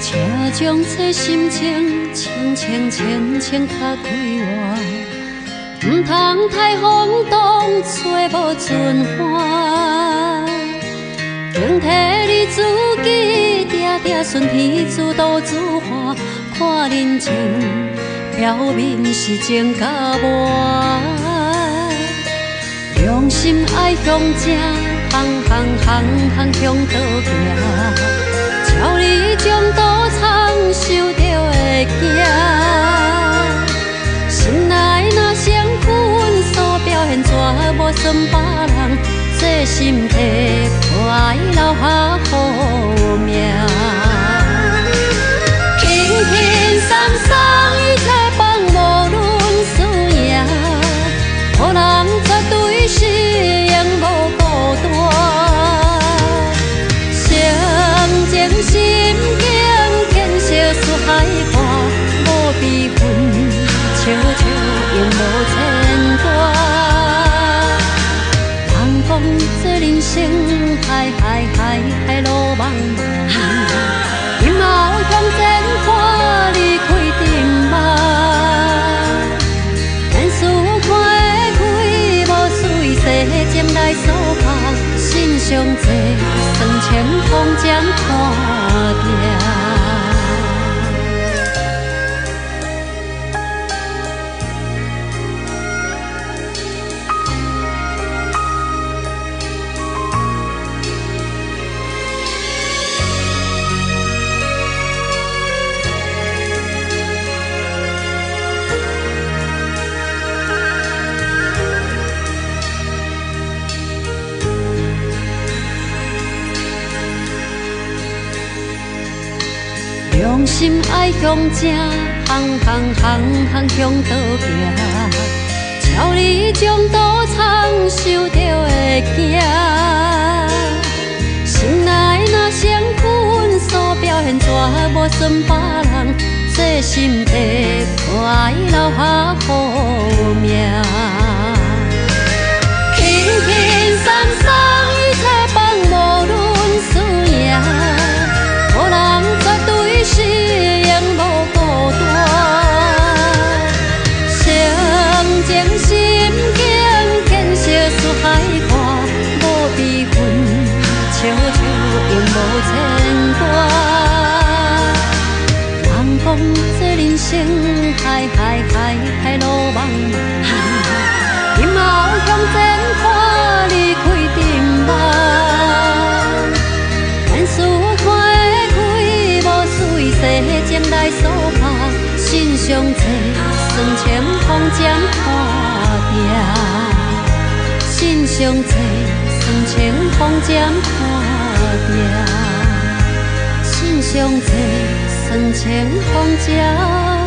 车将这心情轻轻轻轻较开活，唔通太轰动，吹无尽欢。警惕你自己，定定顺天自度自化，看人情表面是情甲磨，良心爱向正，行向倒行。照你将道藏受着的惊，心内若生分所表现绝无算别人，这心体快留下好命。轻轻松松一切放无论输赢，好人绝对是永无孤单。心境建设出海阔，无悲愤，笑笑永无牵挂。人讲这人生海路茫茫，今后向前看，离开阵梦。咱事看会开，无随世间来所拍，心上济。算清风将看定。良心爱向正，行向倒行。照你将道藏受着的惊，心内若生分所表现绝无算别人，这心地快留下好命。轻轻松松一切放无论输赢，好人绝对是永无孤单。诚情心境建设出海阔，无悲愤，笑笑永无牵挂。人讲这人生海路茫茫，今后向前看，离开阵梦。咱事看会开，无随世间来所拍，心上济，算清风将看定。心上济，算清风将看定。心上济，算清风将。